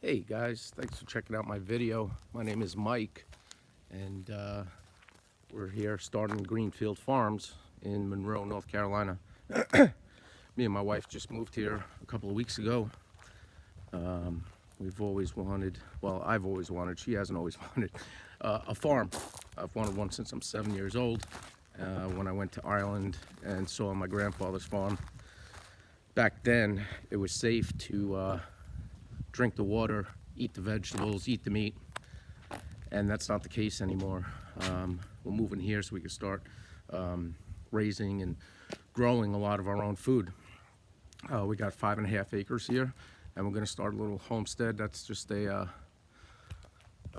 Hey guys, thanks for checking out my video. My name is Mike, and we're here starting Greenfield Farms in Monroe, North Carolina. Me and my wife just moved here a couple of weeks ago. We've always wanted, well, I've always wanted, she hasn't always wanted, a farm. I've wanted one since I'm 7 years old. When I went to Ireland and saw my grandfather's farm. Back then, it was safe to drink the water, eat the vegetables, eat the meat, and that's not the case anymore. We're moving here so we can start raising and growing a lot of our own food. We got 5.5 acres here, and we're going to start a little homestead. That's just a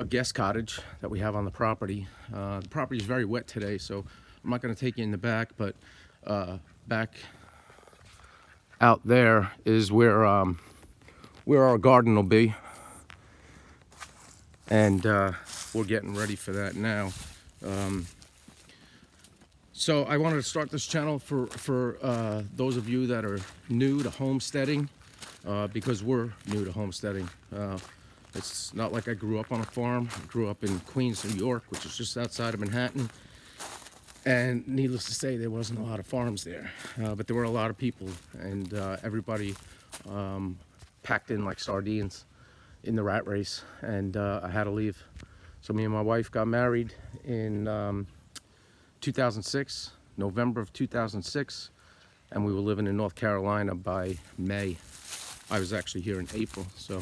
guest cottage that we have on the property. The property is very wet today, so I'm not going to take you in the back, but back out there is where our garden will be, and we're getting ready for that now. So I wanted to start this channel for those of you that are new to homesteading, because we're new to homesteading. It's not like I grew up on a farm. I grew up in Queens, New York, which is just outside of Manhattan. And needless to say, there wasn't a lot of farms there, but there were a lot of people, and everybody packed in like sardines in the rat race, and I had to leave. So me and my wife got married in 2006, November of 2006, and we were living in North Carolina by May. I was actually here in April. So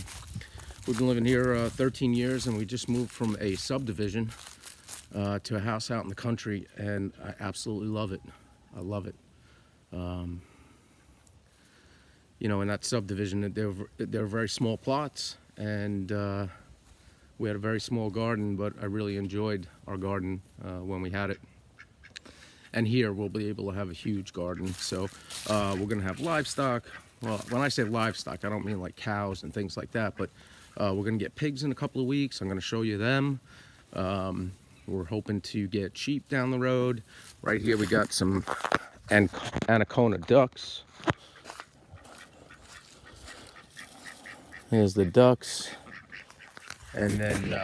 we've been living here 13 years, and we just moved from a subdivision to a house out in the country, and I absolutely love it. I love it. You know, in that subdivision, there were very small plots, and we had a very small garden, but I really enjoyed our garden when we had it. And here we'll be able to have a huge garden. So we're gonna have livestock. Well, when I say livestock, I don't mean like cows and things like that, but we're gonna get pigs in a couple of weeks. I'm gonna show you them. We're hoping to get sheep down the road. Right here we got some Anaconda ducks. Here's the ducks. And then,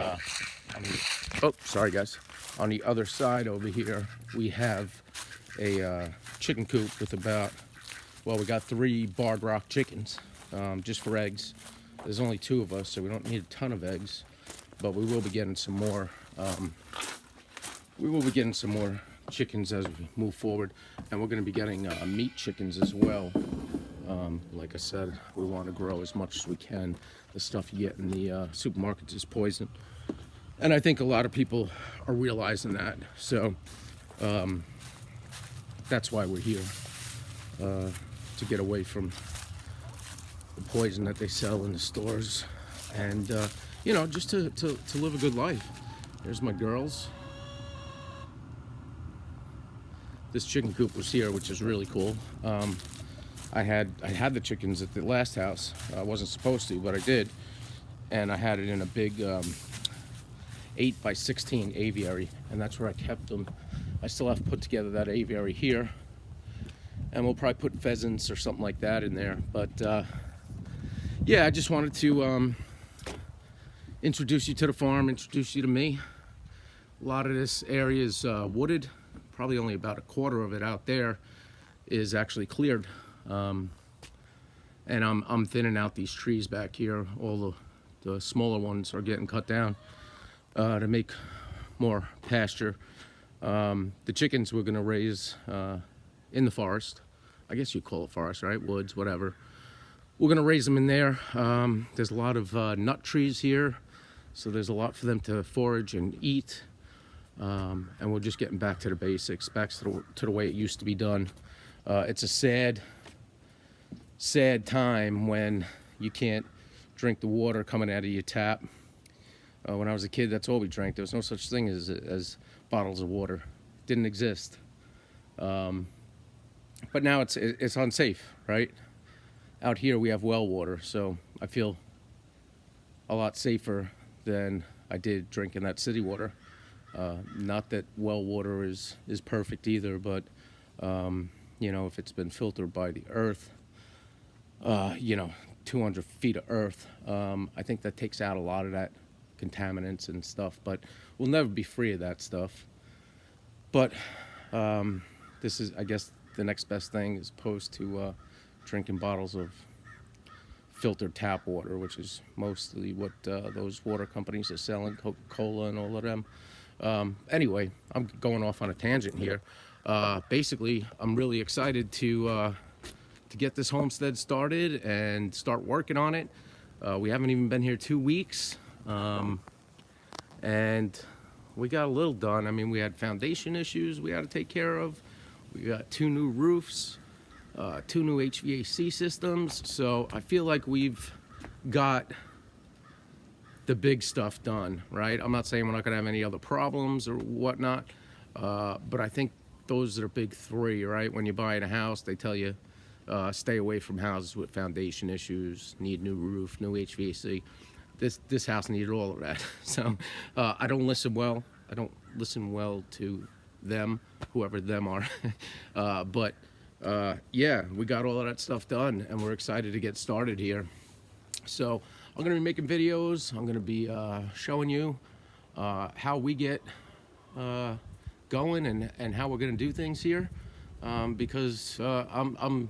oh, sorry guys. On the other side over here, we have a chicken coop with about, well, we got 3 barred rock chickens, just for eggs. There's only 2 of us, so we don't need a ton of eggs, but we will be getting some more. We will be getting some more chickens as we move forward, and we're going to be getting meat chickens as well. Like I said, we want to grow as much as we can. The stuff you get in the supermarkets is poison, and I think a lot of people are realizing that. So that's why we're here, to get away from the poison that they sell in the stores, and you know, just to live a good life. There's my girls. This chicken coop was here, which is really cool. I had the chickens at the last house. I wasn't supposed to, but I did, and I had it in a big 8x16 aviary, and that's where I kept them. I still have to put together that aviary here, and we'll probably put pheasants or something like that in there. But yeah, I just wanted to introduce you to the farm, introduce you to me. A lot of this area is wooded. Probably only about a quarter of it out there is actually cleared. And I'm thinning out these trees back here. All the smaller ones are getting cut down to make more pasture. The chickens we're gonna raise in the forest. I guess you call it forest, right? Woods, whatever. We're gonna raise them in there. There's a lot of nut trees here, so there's a lot for them to forage and eat. And we're just getting back to the basics, back to the way it used to be done. It's a sad time when you can't drink the water coming out of your tap. When I was a kid, that's all we drank. There was no such thing as bottles of water. It didn't exist. But now it's unsafe, right? Out here we have well water, so I feel a lot safer than I did drinking that city water. Not that well water is perfect either, but you know, if it's been filtered by the earth, you know, 200 feet of earth. I think that takes out a lot of that contaminants and stuff, but we'll never be free of that stuff. But this is, I guess, the next best thing as opposed to drinking bottles of filtered tap water, which is mostly what those water companies are selling, Coca-Cola and all of them. Anyway, I'm going off on a tangent here. Basically, I'm really excited to get this homestead started and start working on it. We haven't even been here 2 weeks, and we got a little done. I mean, we had foundation issues we had to take care of. We got 2 new roofs, 2 new HVAC systems. So I feel like we've got the big stuff done, right? I'm not saying we're not gonna have any other problems or whatnot, but I think those are the big 3, right? When you're buying a house, they tell you stay away from houses with foundation issues, need new roof, new HVAC. This house needed all of that. So I don't listen well. I don't listen well to them, whoever them are. But yeah, we got all of that stuff done, and we're excited to get started here. So I'm gonna be making videos. I'm gonna be showing you how we get going and how we're gonna do things here, because I'm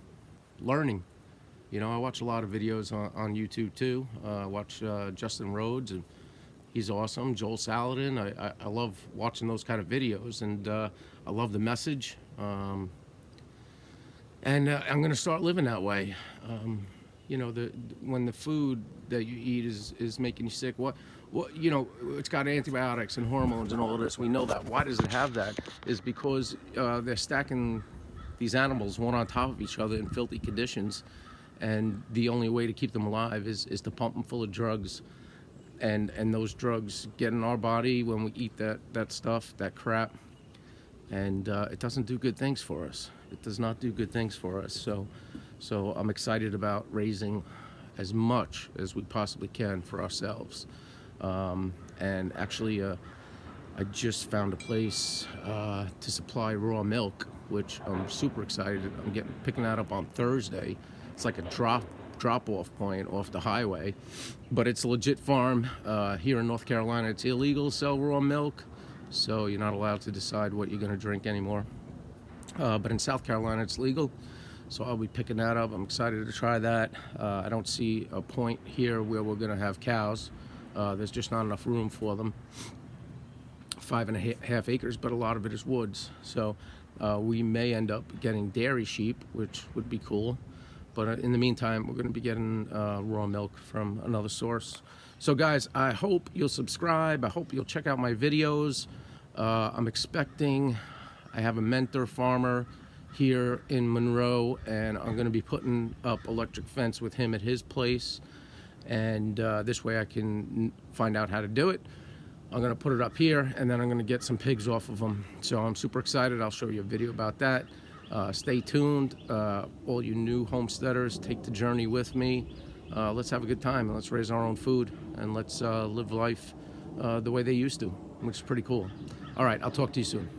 learning. You know, I watch a lot of videos on YouTube too. I watch Justin Rhodes, and he's awesome. Joel Salatin. I love watching those kind of videos, and I love the message. And I'm gonna start living that way. You know, when the food that you eat is making you sick, what you know, it's got antibiotics and hormones and all of this. We know that. Why does it have that? Is because they're stacking these animals one on top of each other in filthy conditions, and the only way to keep them alive is to pump them full of drugs, and those drugs get in our body when we eat that stuff, that crap, and it doesn't do good things for us. It does not do good things for us. So I'm excited about raising as much as we possibly can for ourselves. And actually, I just found a place to supply raw milk, which I'm super excited. I'm picking that up on Thursday. It's like a drop-off point off the highway, but it's a legit farm. Here in North Carolina, it's illegal to sell raw milk, so you're not allowed to decide what you're going to drink anymore. But in South Carolina, it's legal, so I'll be picking that up. I'm excited to try that. I don't see a point here where we're going to have cows. There's just not enough room for them. 5.5 acres, but a lot of it is woods. So we may end up getting dairy sheep, which would be cool. But in the meantime, we're going to be getting raw milk from another source. So guys, I hope you'll subscribe. I hope you'll check out my videos. I'm expecting, I have a mentor farmer here in Monroe, and I'm going to be putting up electric fence with him at his place. And this way I can find out how to do it. I'm going to put it up here, and then I'm going to get some pigs off of them. So I'm super excited. I'll show you a video about that. Stay tuned. All you new homesteaders, take the journey with me. Let's have a good time, and let's raise our own food, and let's live life the way they used to, which is pretty cool. All right, I'll talk to you soon.